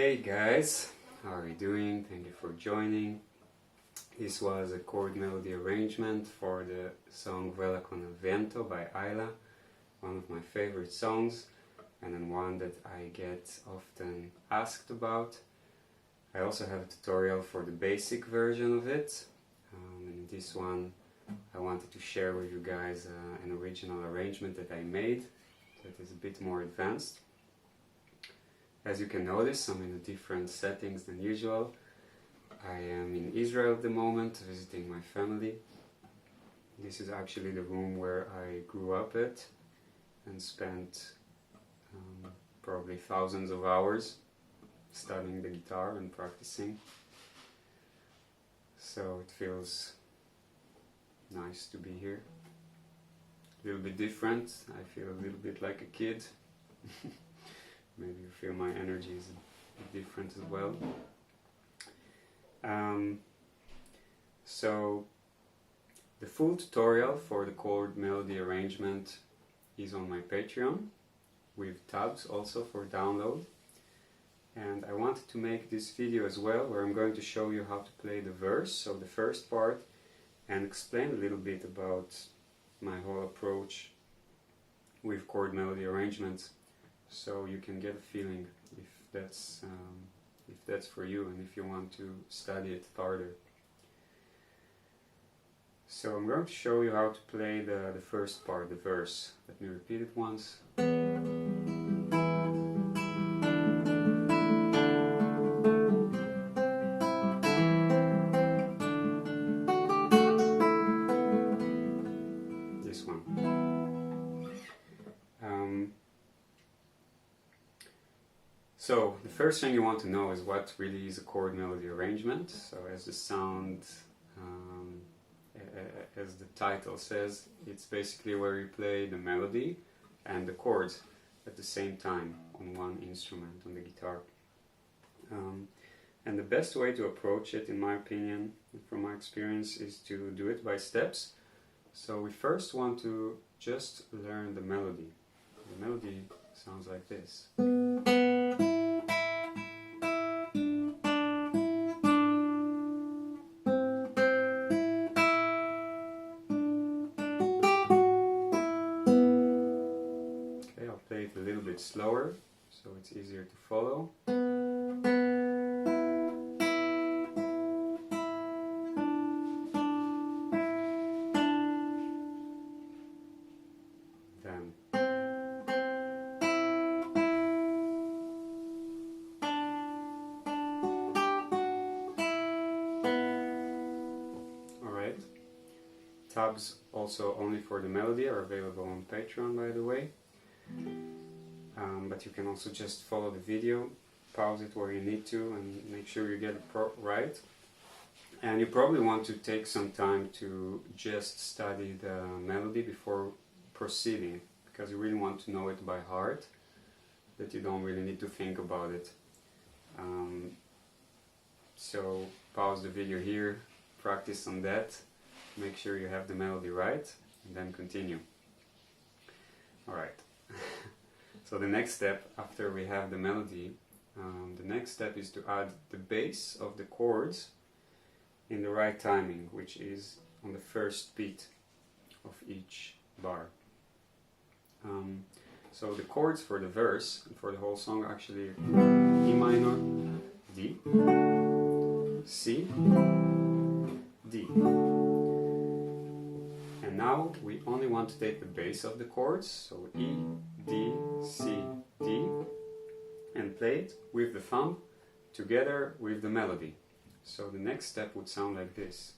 Hey guys, how are you doing? Thank you for joining. This was a chord melody arrangement for the song Vuela con el Viento by Ayla, one of my favorite songs and then one that I get often asked about. I also have a tutorial for the basic version of it. In this one I wanted to share with you guys an original arrangement that I made that is a bit more advanced. As you can notice, I'm in different settings than usual. I am in Israel at the moment, visiting my family. This is actually the room where I grew up at and spent probably thousands of hours studying the guitar and practicing. So it feels nice to be here. A little bit different, I feel a little bit like a kid. Maybe you feel my energy is a bit different as well. So the full tutorial for the chord melody arrangement is on my Patreon, with tabs also for download. And I wanted to make this video as well, where I'm going to show you how to play the verse, so the first part, and explain a little bit about my whole approach with chord melody arrangements, so you can get a feeling if that's for you and if you want to study it further. So I'm going to show you how to play the first part, the verse. Let me repeat it once. This one. So the first thing you want to know is what really is a chord melody arrangement. So as the sound, as the title says, it's basically where you play the melody and the chords at the same time on one instrument, on the guitar. And the best way to approach it, in my opinion, from my experience, is to do it by steps. So we first want to just learn the melody. The melody sounds like this. I'll play it a little bit slower, so it's easier to follow. Then. Alright. Tabs also only for the melody are available on Patreon, by the way. But you can also just follow the video, pause it where you need to, and make sure you get it right. And you probably want to take some time to just study the melody before proceeding, because you really want to know it by heart, that you don't really need to think about it. So pause the video here, practice on that, make sure you have the melody right, and then continue. Alright. So the next step, after we have the melody, the next step is to add the bass of the chords in the right timing, which is on the first beat of each bar. So the chords for the verse and for the whole song are actually E minor, D, C, D. And now we only want to take the bass of the chords, so E, D, C, D, and play it with the thumb together with the melody. So the next step would sound like this.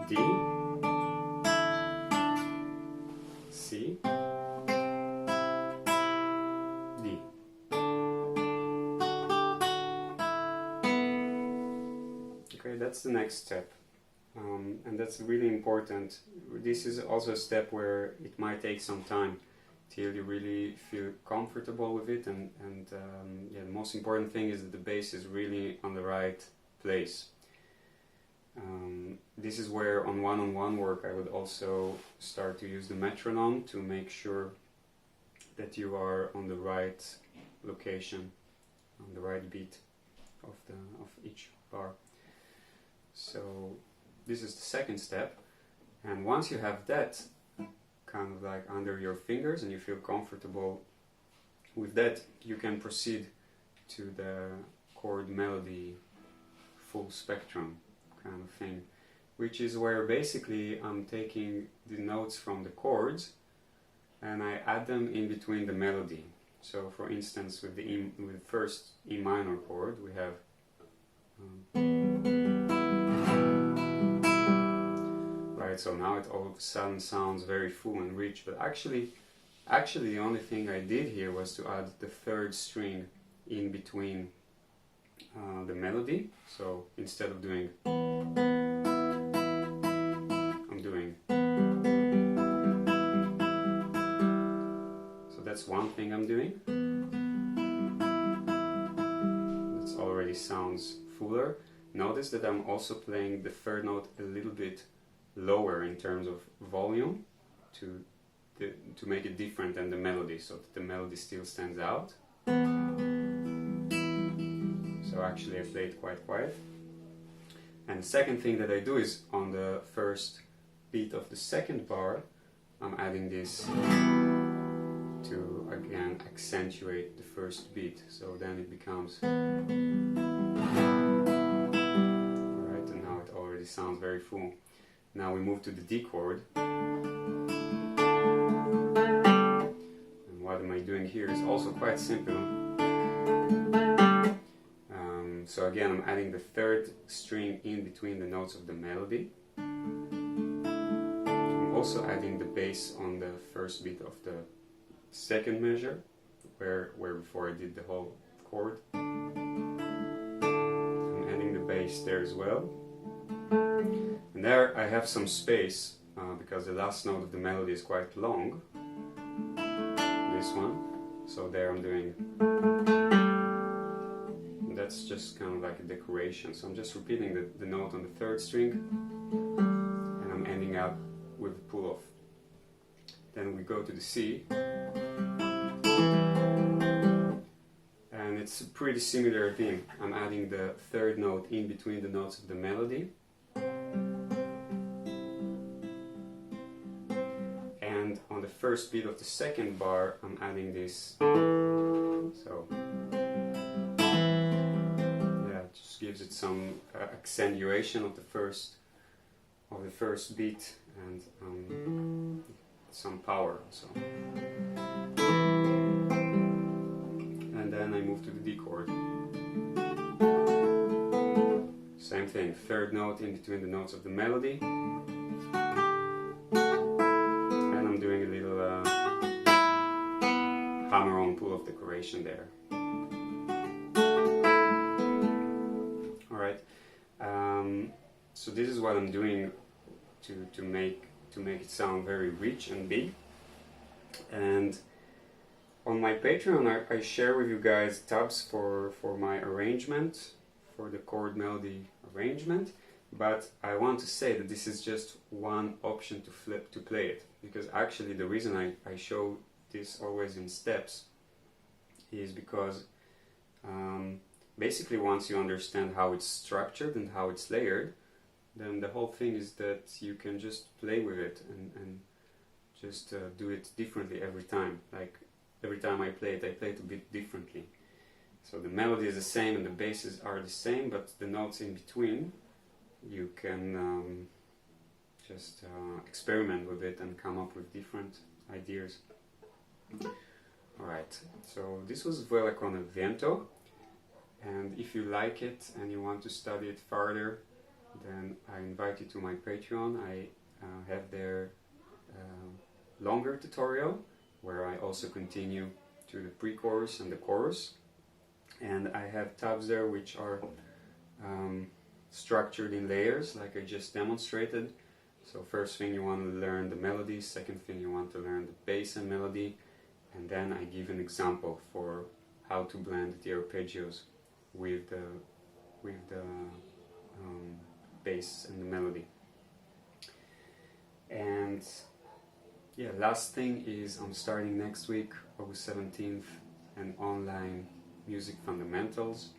D, C, D. Okay, that's the next step. And that's really important. This is also a step where it might take some time till you really feel comfortable with it, and yeah, the most important thing is that the bass is really on the right place. This is where on one-on-one work I would also start to use the metronome to make sure that you are on the right location, on the right beat of each bar. So this is the second step, and once you have that kind of like under your fingers and you feel comfortable with that, you can proceed to the chord melody full spectrum kind of thing, which is where basically I'm taking the notes from the chords and I add them in between the melody. So for instance, with the first E minor chord we have right, so now it all of a sudden sounds very full and rich, but actually the only thing I did here was to add the third string in between the melody. So instead of doing, I'm doing. So that's one thing I'm doing. That already sounds fuller. Notice that I'm also playing the third note a little bit lower in terms of volume to make it different than the melody, so that the melody still stands out. So actually I play it quite quiet. And the second thing that I do is on the first beat of the second bar, I'm adding this to again accentuate the first beat. So then it becomes alright, and now it already sounds very full. Now we move to the D chord. And what am I doing here is also quite simple. So again, I'm adding the third string in between the notes of the melody. I'm also adding the bass on the first beat of the second measure, where before I did the whole chord. I'm adding the bass there as well. And there I have some space because the last note of the melody is quite long. This one. So there I'm doing. That's just kind of like a decoration. So I'm just repeating the note on the third string and I'm ending up with a pull off. Then we go to the C. And it's a pretty similar thing. I'm adding the third note in between the notes of the melody. And on the first beat of the second bar, I'm adding this. So gives it some accentuation of the first beat and some power. So, and then I move to the D chord. Same thing, third note in between the notes of the melody, and I'm doing a little hammer-on pull-off decoration there. So this is what I'm doing to make it sound very rich and big. And on my Patreon I share with you guys tabs for my arrangement, for the chord melody arrangement, but I want to say that this is just one option to play it, because actually the reason I show this always in steps is because basically once you understand how it's structured and how it's layered, then the whole thing is that you can just play with it and just do it differently every time. Like every time I play it a bit differently. So the melody is the same and the basses are the same, but the notes in between, you can just experiment with it and come up with different ideas. Alright, so this was Vuela con Viento. And if you like it and you want to study it further, then I invite you to my Patreon. I have there longer tutorial where I also continue to the pre-chorus and the chorus. And I have tabs there which are structured in layers, like I just demonstrated. So first thing you want to learn the melody, second thing you want to learn the bass and melody, and then I give an example for how to blend the arpeggios with the bass and the melody. And yeah, last thing is I'm starting next week, August 17th, an online music fundamentals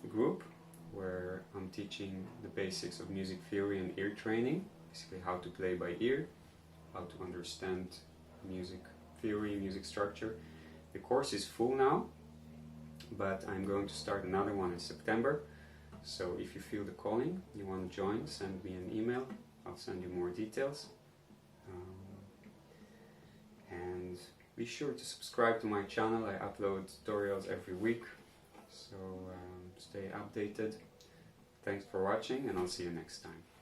group where I'm teaching the basics of music theory and ear training, basically how to play by ear, how to understand music theory, music structure. The course is full now, but I'm going to start another one in September. So if you feel the calling, you want to join, send me an email. I'll send you more details. And be sure to subscribe to my channel. I upload tutorials every week, so stay updated. Thanks for watching, and I'll see you next time.